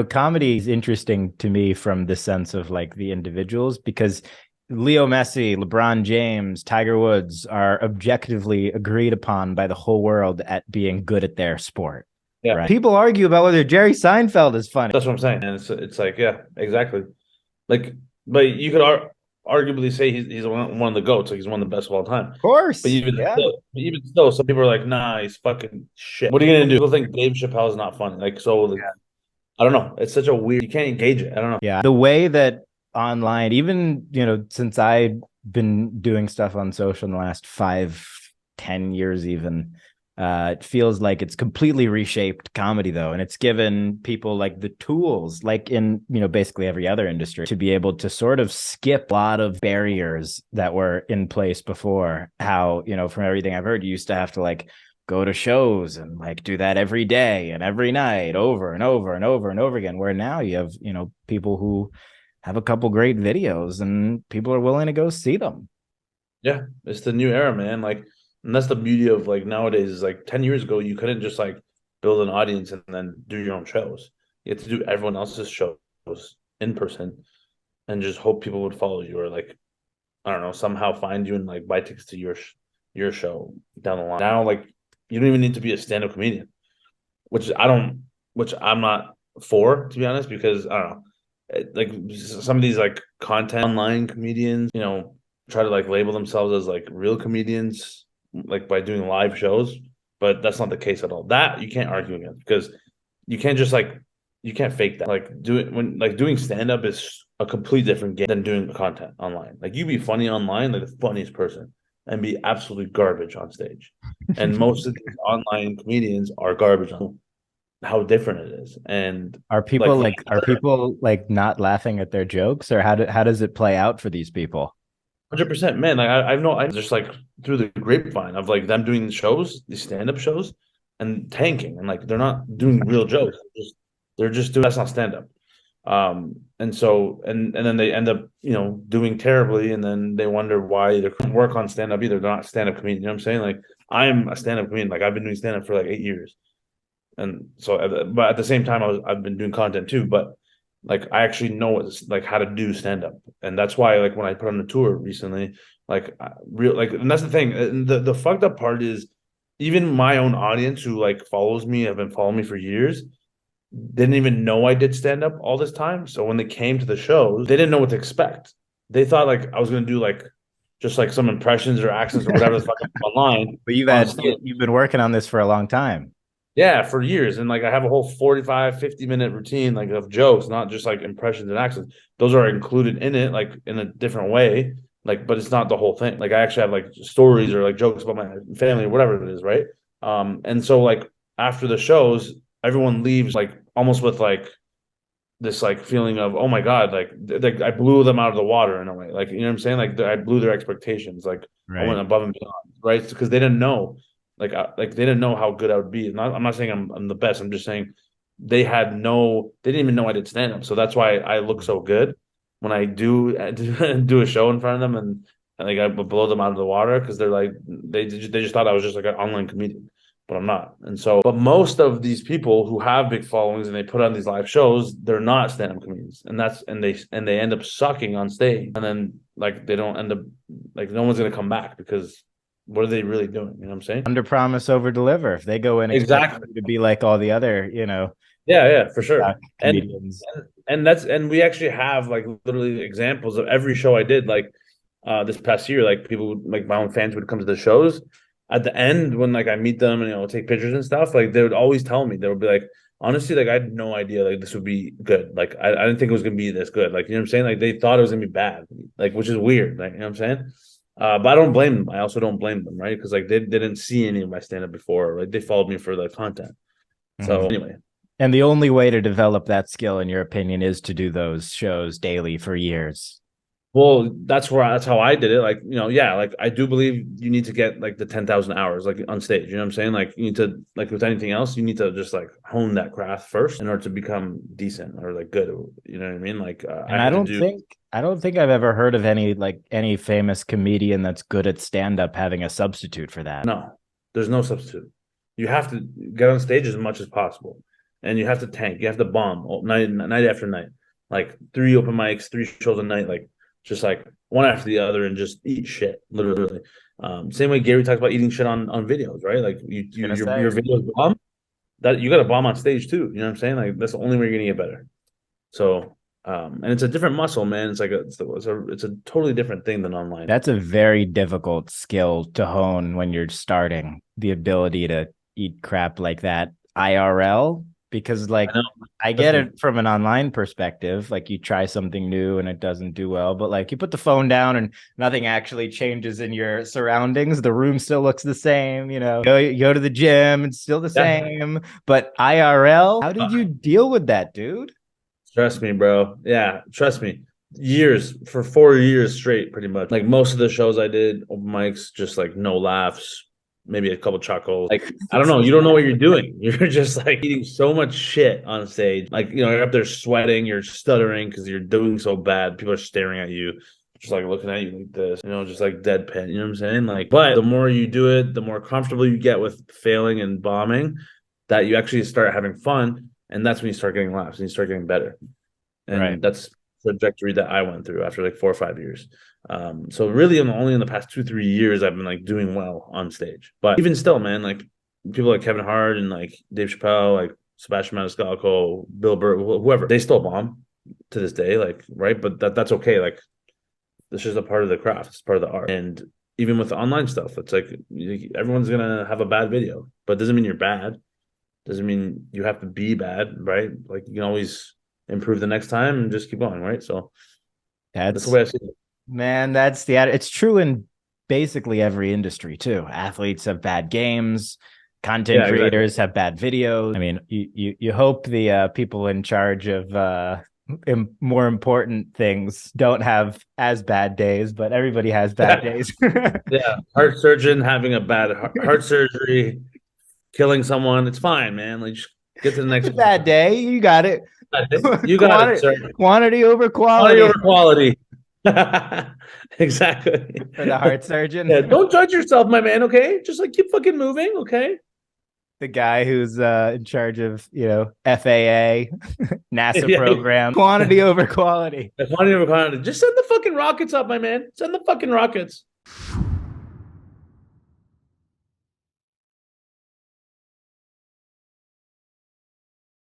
Comedy is interesting to me from the sense of like the individuals because Leo Messi, LeBron James, Tiger Woods are objectively agreed upon by the whole world at being good at their sport. Yeah, Right. People argue about whether Jerry Seinfeld is funny. that's what I'm saying. And it's like, yeah, exactly. Like, but you could arguably say he's one of the goats. Like he's one of the best of all time. Of course. Yeah. Even still, some people are like, nah, he's fucking shit. What are you gonna do? People think Dave Chappelle is not funny. Like, so like, I don't know. It's such a weird. You can't engage it. I don't know. Yeah. The way that online, even, since I've been doing stuff on social in the last 5, 10 years, even, it feels like it's completely reshaped comedy though. And it's given people like the tools, like in, basically every other industry to be able to sort of skip a lot of barriers that were in place before. How, from everything I've heard, you used to have to like go to shows and like do that every day and every night over and over and over and over again, where now you have people who have a couple great videos and people are willing to go see them. Yeah, it's the new era, man. Like, and that's the beauty of like nowadays is like 10 years ago, you couldn't just like build an audience and then do your own shows. You had to do everyone else's shows in person and just hope people would follow you or like, I don't know, somehow find you and like buy tickets to your show down the line. Now, like, you don't even need to be a stand-up comedian, which I don't, which I'm not for, to be honest, because I don't know, like some of these like content online comedians, try to like label themselves as like real comedians, like by doing live shows, but that's not the case at all. That you can't argue against because you can't just like you can't fake that. Like doing stand up is a completely different game than doing content online. Like you be funny online, like the funniest person, and be absolutely garbage on stage. And most of these online comedians are garbage on how different it is. And Are like people like are people like not laughing at their jokes, or how does it play out for these people? 100%, man. Like I know I just like through the grapevine of like them doing shows, these stand-up shows, and tanking, and like they're not doing real jokes. They're just doing that's not stand-up. And so and then they end up, doing terribly, and then they wonder why they couldn't work on stand-up either. They're not stand-up comedian. You know what I'm saying? Like I'm a stand-up comedian. Like I've been doing stand-up for like 8 years. And so but at the same time I've been doing content too, but like I actually know what's like how to do stand up, and that's why like when I put on a tour recently, like real like, and that's the thing. And the fucked up part is even my own audience who like follows me, have been following me for years, didn't even know I did stand up all this time. So when they came to the shows, they didn't know what to expect. They thought like I was gonna do like just like some impressions or accents or whatever the fuck online But on stage. you've been working on this for a long time. Yeah, for years. And like I have a whole 45, 50 minute routine like of jokes, not just like impressions and accents. Those are included in it, like in a different way. Like, but it's not the whole thing. Like I actually have like stories or like jokes about my family or whatever it is, right? And so like after the shows, everyone leaves like almost with like this like feeling of, oh my God, like I blew them out of the water in a way. Like, you know what I'm saying? Like I blew their expectations. Like I went Right. above and beyond, right? Because they didn't know like they didn't know how good I would be. I'm not saying I'm the best. I'm just saying they didn't even know I did stand up. So that's why I look so good when I do do a show in front of them, and like I blow them out of the water because they're like they just thought I was just like an online comedian, but I'm not. And so, but most of these people who have big followings and they put on these live shows, they're not stand up comedians, and they end up sucking on stage, and then like they don't end up like no one's gonna come back because what are they really doing? You know what I'm saying? Under promise, over deliver. If they go in expecting Exactly. you to be like all the other, Yeah, yeah, for sure. And comedians. and we actually have like literally examples of every show I did like this past year. Like people like my own fans would come to the shows. At the end, when like I meet them and take pictures and stuff, like they would always tell me, they would be like, honestly, like I had no idea like this would be good. Like I didn't think it was gonna be this good. Like you know what I'm saying? Like they thought it was gonna be bad. Like which is weird. Like you know what I'm saying? But I don't blame them. I also don't blame them, right? Because like they didn't see any of my stand up before. Like they followed me for the content. So Mhm. anyway, And the only way to develop that skill, in your opinion, is to do those shows daily for years. well, that's how I did it. Like, yeah, like I do believe you need to get like the 10,000 hours like on stage. You know what I'm saying? Like you need to like with anything else, you need to just like hone that craft first in order to become decent or like good. You know what I mean? Like I And had to do. I don't think I've ever heard of any famous comedian that's good at stand up having a substitute for that. No, there's no substitute. You have to get on stage as much as possible. and you have to tank, you have to bomb night after night, like 3 open mics, 3 shows a night, like just like one after the other, and just eat shit, literally. Same way Gary talks about eating shit on videos, right? Like Gonna your say videos bomb, that you got to bomb on stage too. You know what I'm saying? Like that's the only way you're gonna get better. So, and it's a different muscle, man. It's like it's a totally different thing than online. that's a very difficult skill to hone when you're starting, the ability to eat crap like that IRL, because like I know. I Trust get me. it from an online perspective, like you try something new and it doesn't do well, but like you put the phone down and nothing actually changes in your surroundings, the room still looks the same, you go to the gym, it's still the Yeah. same. But IRL, how did you deal with that, dude? Trust me, bro. Yeah, trust me. Years for 4 years straight, pretty much. Like most of the shows I did, open mics, just like no laughs, maybe a couple chuckles. Like I don't know, you don't know what you're doing. You're just like eating so much shit on stage. Like you're up there sweating, you're stuttering because you're doing so bad. People are staring at you, just like looking at you like this, just like deadpan. You know what I'm saying? Like, but the more you do it, the more comfortable you get with failing and bombing, that you actually start having fun, and that's when you start getting laughs and you start getting better. Right. And that's the trajectory that I went through after like 4 or 5 years. So really, only in the past 2 3 years I've been like doing well on stage. But even still, man, like people like Kevin Hart and like Dave Chappelle, like Sebastian Maniscalco, Bill Burr, whoever, they still bomb to this day, like right. But that's okay. Like this is a part of the craft. It's part of the art. And even with the online stuff, it's like everyone's gonna have a bad video, but it doesn't mean you're bad. Doesn't mean you have to be bad, right? Like you can always improve the next time and just keep going, right? So that's the That's way I see it. Man, that's it's true in basically every industry too. Athletes have bad games, content Yeah, exactly. creators have bad videos. I mean, you hope the people in charge of more important things don't have as bad days, but everybody has bad days. Yeah, heart surgeon having a bad heart surgery, killing someone. It's fine, man. Like just get to the It's next a bad one. day. You got it. You got it, quantity, sir. quantity over Quantity over quality quality. Exactly. for the heart surgeon. Yeah, don't judge yourself, my man. Okay, just like keep fucking moving. Okay. The guy who's in charge of FAA, NASA Yeah. program, quantity over quality. Quantity over quantity. Just send the fucking rockets up, my man. Send the fucking rockets.